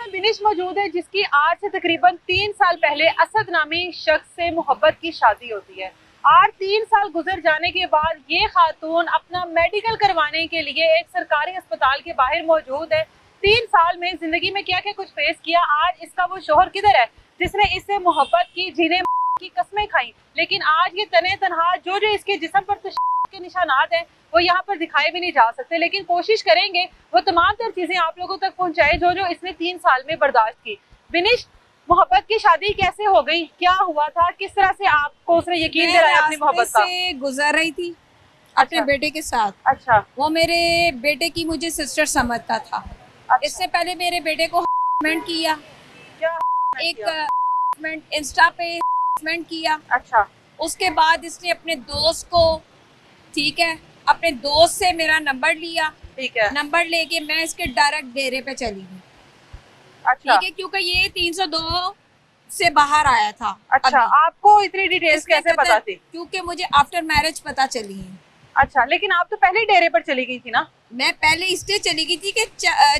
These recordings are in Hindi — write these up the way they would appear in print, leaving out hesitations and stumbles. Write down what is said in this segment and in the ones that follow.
में बिनिश मौजूद है जिसकी आज से तकरीबन 3 साल पहले असद नामी शख्स से मोहब्बत की शादी होती है। आज 3 साल गुजर जाने के बाद ये खातून अपना मेडिकल करवाने के लिए एक सरकारी अस्पताल के बाहर मौजूद है। 3 साल में जिंदगी में क्या क्या कुछ फेस किया, आज इसका वो शोहर किधर है जिसने इससे मोहब्बत की, जीने की कस्में खाई, लेकिन आज ये तने तनहा जो इसके जिस्म पर के निशानात हैं वो यहाँ पर दिखाए भी नहीं जा सकते, लेकिन कोशिश करेंगे वो तमाम तर चीजें आप लोगों तक पहुँचाए जो इसने 3 साल में बर्दाश्त की। बिनिश, मोहब्बत की शादी कैसे हो गई, क्या हुआ था, किस तरह से आपको उसने यकीन दिलाया अपनी मोहब्बत का? से गुजर रही थी अपने बेटे के साथ। अच्छा, वो मेरे बेटे की मुझे सिस्टर समझता था। अच्छा। इससे पहले मेरे बेटे को हरासमेंट किया, क्या एक इंस्टा पे हरासमेंट किया। अच्छा, उसके बाद इसने अपने दोस्त को, ठीक है, अपने दोस्त से मेरा नंबर लिया। ठीक है, नंबर लेके मैं इसके डायरेक्ट डेरे पे चली गई। अच्छा, ठीक है, क्योंकि ये 302 से बाहर आया था। अच्छा, आपको इतनी डिटेल्स कैसे पता थी? क्योंकि मुझे आफ्टर मैरिज पता चली है। अच्छा, लेकिन आप तो पहले डेरे पर चली गई थी ना? मैं पहले इसलिए चली गई थी कि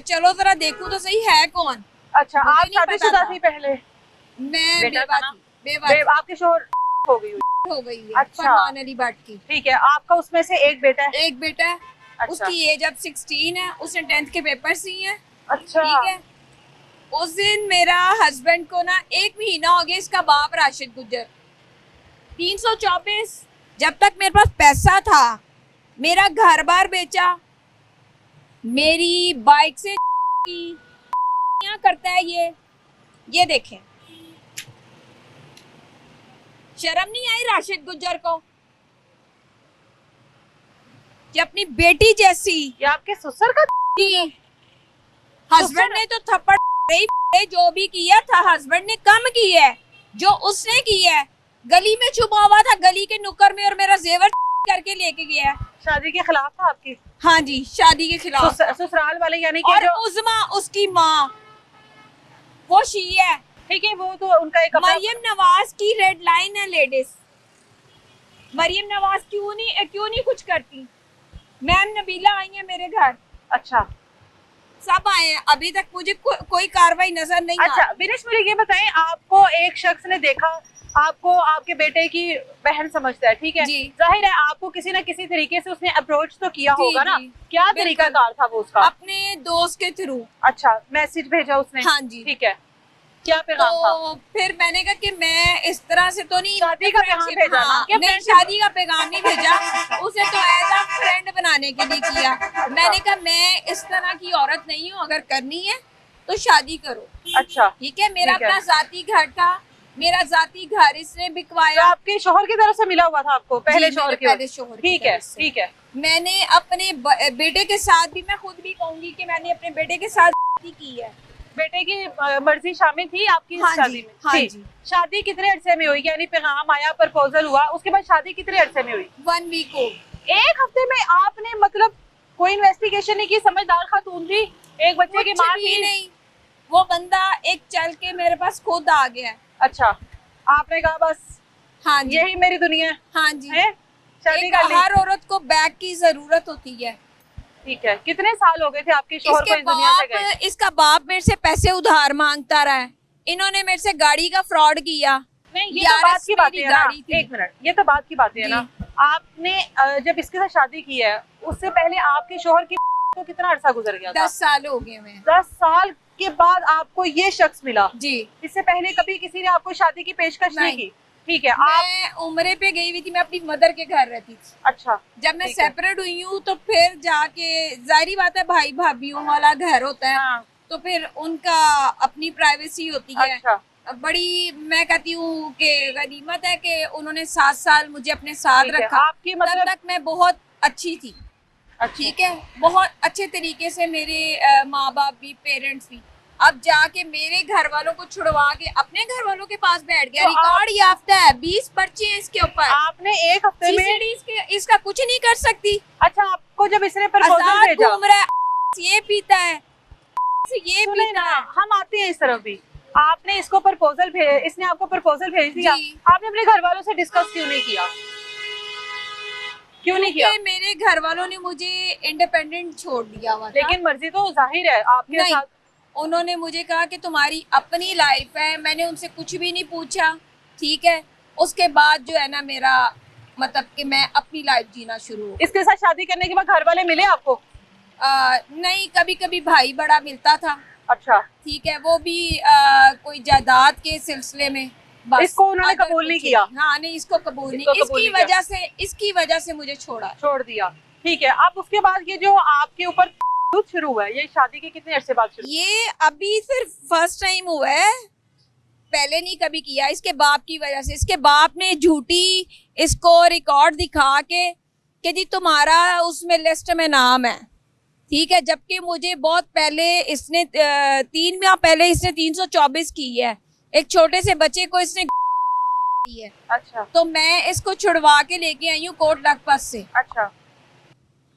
चलो जरा देखूं तो सही है कौन। अच्छा, आप शादीशुदा थी पहले? मैं बेवा थी। आपके शोहर हो गई? हो गई है। अच्छा, फरमान अली भट्ट की। ठीक है, आपका उसमें से एक बेटा है? एक बेटा है। अच्छा। उसकी एज अब 16 है। उसने 10th के पेपर दिए हैं। अच्छा, ठीक है। उस दिन मेरा हस्बैंड को ना 1 महीना हो गया, इसका बाप राशिद गुजर 324, जब तक मेरे पास पैसा था मेरा घर बार बेचा, मेरी बाइक से क्या करता है ये देखें। शर्म नहीं आई राशिद गुज्जर को कि अपनी बेटी जैसी ये आपके ससुर का? हस्बैंड ने तो थप्पड़ जो भी किया था हस्बैंड ने कम किया है। जो उसने किया है गली में छुपा हुआ था, गली के नुक्कर में, और मेरा जेवर करके लेके गया है। शादी के खिलाफ था आपकी? हाँ जी, शादी के खिलाफ। ससुराल वाले यानी कि और जो उज़मा उसकी माँ वो शिया है। ठीक है, वो तो उनका एक मरियम नवाज की रेड लाइन है लेडीज। मरियम नवाज क्यों नहीं कुछ करती। मैम नबीला आई है मेरे घर। अच्छा, सब आए हैं, अभी तक मुझे कोई कार्रवाई नजर नहीं आई। अच्छा बिनिश, मुझे ये बताएं, आपको एक शख्स ने देखा, आपको आपके बेटे की बहन समझता है, ठीक है, जाहिर है आपको किसी ना किसी तरीके से उसने अप्रोच तो किया होगा ना? क्या तरीका कार था वो उसका? अपने दोस्त के थ्रू। अच्छा, मैसेज भेजा उसने? हाँ जी। ठीक है, क्या पैगाम था? फिर मैंने कहा कि मैं इस तरह से तो नहीं, शादी का पैगाम भेजा ना? नहीं, शादी का पैगाम नहीं भेजा, उसे तो एज अ फ्रेंड बनाने के लिए किया। मैंने कहा मैं इस तरह की औरत नहीं हूँ, अगर करनी है तो शादी करो। अच्छा, ठीक है, मेरा अपना जाती घर था, मेरा जाती घर इसने बिकवाया। तो आपके शोहर की तरफ से मिला हुआ था आपको? पहले शोहर शोहर। ठीक है, ठीक है। मैंने अपने बेटे के साथ भी, मैं खुद भी कहूंगी कि मैंने अपने बेटे के साथ की है। बेटे की मर्जी शामिल थी आपकी शादी में? हाँ जी। शादी कितने अरसे में हुई, यानी पैगाम आया, प्रपोजल हुआ, उसके बाद शादी कितने अरसे में हुई? 1 वीक हो। 1 हफ्ते में आपने मतलब कोई इन्वेस्टिगेशन नहीं की? समझदार खातून थी, एक बच्चे की माँ थी। नहीं, वो बंदा एक चल के मेरे पास खुद आ गया। अच्छा, आपने कहा बस हाँ जी, यही मेरी दुनिया है? हाँ जी, शादी कर ली? हर औरत को बैग की जरूरत होती है। ठीक है, कितने साल हो गए थे आपके शोहर को इस दुनिया से गए? इसका बाप मेरे से पैसे उधार मांगता रहा है। इन्होंने मेरे से गाड़ी का फ्रॉड किया। नहीं, ये तो बात की बात है ना, एक मिनट, ये तो बात की बात है ना। आपने जब इसके साथ शादी की है उससे पहले आपके शोहर की तो कितना अरसा गुजर गया? 10 साल हो गए हैं। 10 साल के बाद आपको ये शख्स मिला जी। इससे पहले कभी किसी ने आपको शादी की पेशकश नहीं की? ठीक है। मैं उम्रे पे गई हुई थी, मैं अपनी मदर के घर रहती थी। अच्छा, जब मैं सेपरेट हुई हूँ तो फिर जाके, जाहिर बात है भाई भाभीियों वाला घर होता है। हाँ। तो फिर उनका अपनी प्राइवेसी होती है। अच्छा। बड़ी मैं कहती हूँ कि गनीमत है कि उन्होंने 7 साल मुझे अपने साथ रखा। आपकी मतलब तब तक मैं बहुत अच्छी थी। ठीक है, बहुत अच्छे तरीके से मेरे माँ बाप भी, पेरेंट्स भी। अब जाके मेरे घर वालों को छुड़वा के अपने घर वालों के पास बैठ गया। तो रिकॉर्ड याफ्ता है, 20 पर्चे हैं इसके ऊपर। आपने 1 हफ्ते में इसका कुछ नहीं कर सकती। अच्छा, आपको जब इसने प्रपोजल भेजा, घूम रहा है, ये पीता है, ये पीता है। हम आते हैं इस तरफ भी। आपने इसको प्रपोजल इसने आपको प्रपोजल भेज दिया, आपने अपने घर वालों से डिस्कस क्यों नहीं किया? क्यों नहीं किया? मेरे घर वालों ने मुझे इंडिपेंडेंट छोड़ दिया हुआ था। लेकिन मर्जी तो जाहिर है आपके साथ। उन्होंने मुझे कहा कि तुम्हारी अपनी लाइफ है, मैंने उनसे कुछ भी नहीं पूछा, ठीक है। उसके बाद जो है ना मेरा मतलब कि मैं अपनी लाइफ जीना शुरू हो। इसके साथ शादी करने के बाद घर वाले मिले आपको? नहीं, कभी कभी भाई बड़ा मिलता था, अच्छा, ठीक है, वो भी कोई जायदाद के सिलसिले में। बस इसको उन्होंने अदर कबूल नहीं कुछ किया? हाँ नहीं, इसको कबूल नहीं, इसको कबूल नहीं किया। इसकी वजह से मुझे छोड़ दिया, ठीक है। अब उसके बाद ये जो आपके ऊपर शुरू हुआ है, ये शादी के कितने अरसे बाद शुरू? ये अभी सिर्फ फर्स्ट टाइम हुआ है, पहले नहीं कभी किया। इसके बाप की वजह से, इसके बाप ने झूठी इसको रिकॉर्ड दिखा के कि जी तुम्हारा उसमें लिस्ट में नाम है, ठीक है, जबकि मुझे बहुत पहले इसने 3 माह पहले इसने 324 की है, एक छोटे से बच्चे को इसने की है। अच्छा, तो मैं इसको छुड़वा के लेके आई हूँ कोट लखपत से। अच्छा,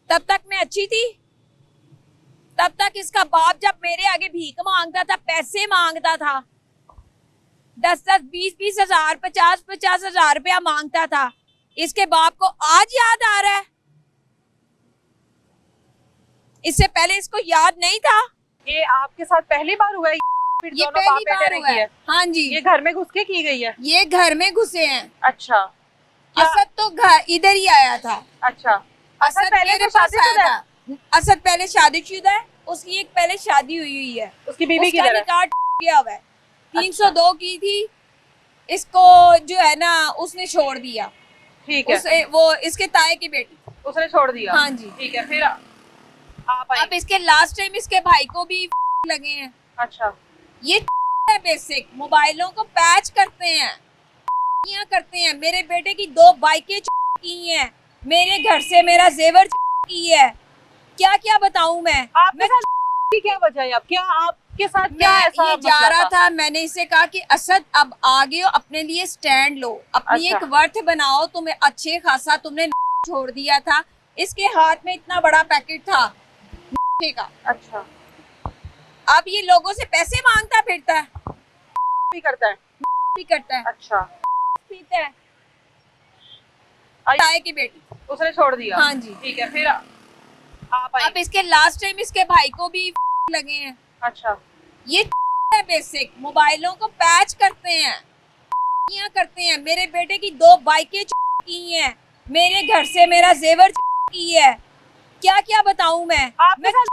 तब तक मैं अच्छी थी, तब तक इसका बाप जब मेरे आगे भीख मांगता था, पैसे मांगता था, 10-10, 20-20 हजार, 50-50 हजार रुपया मांगता था, इसके बाप को आज याद आ रहा है, इससे पहले इसको याद नहीं था। ये आपके साथ पहली बार हुआ है? फिर ये दोनों पहली बाप बार बेटे ने हुआ की है। हाँ जी, ये घर में घुस के की गई है? ये घर में घुसे हैं। अच्छा, असद तो घर इधर ही आया था। अच्छा। असद पहले मेरे तो पास शादीशुदा आया था। असद पहले शादीशुदा है, उसकी एक पहले शादी हुई है, उसकी बीवी उसका किधर है? निकाह गया हुआ है। 302 की थी, इसको जो है ना उसने छोड़ दिया, ठीक है, उसे वो इसके ताए की बेटी। उसने छोड़ दिया? हाँ जी। ठीक है, फिर आप आई? अब इसके लास्ट टाइम इसके भाई को भी लगे हैं। अच्छा, ये है बेसिक, मोबाइलों को पैच करते हैं, करते हैं। मेरे बेटे की 2 बाइकें की हैं, मेरे घर से मेरा जेवर की है, क्या क्या बताऊं मैं। आपके साथ की क्या वजह है? अब क्या आपके साथ क्या मैं ऐसा ये जा मसला रहा था, मैंने इसे कहा कि असद अब आगे हो, अपने लिए स्टैंड लो, अपनी अच्छा। एक वर्थ बनाओ, तुम्हें अच्छे खासा तुमने छोड़ दिया था। इसके हाथ में इतना बड़ा पैकेट था का। अच्छा, अब ये लोगों से पैसे मांगता फिरता है, भी करता है? भी करता है, अच्छा, पीता है। आई- ताए की बेटी। उसने छोड़ दिया? हाँ जी। ठीक है, फिर आप आई? अब इसके लास्ट टाइम इसके भाई को भी लगे हैं। अच्छा, ये है बेसिक, मोबाइलों को पैच करते हैं, करते हैं। मेरे बेटे की 2 बाइकें की हैं, मेरे घर से मेरा जेवर की है, क्या क्या बताऊं मैं। आपके साथ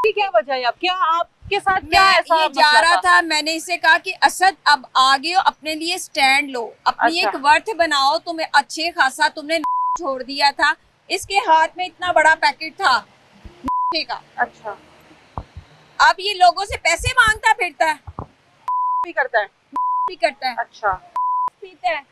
की क्या वजह है? अब क्या आपके साथ क्या मैं ऐसा ये जा मसला रहा था, मैंने इसे कहा कि असद अब आगे हो, अपने लिए स्टैंड लो, अपनी अच्छा। एक वर्थ बनाओ, तुम्हें अच्छे खासा तुमने छोड़ दिया था। इसके हाथ में इतना बड़ा पैकेट था का। अच्छा, अब ये लोगों से पैसे मांगता फिरता है, भी करता है? भी करता है, अच्छा, पीता है।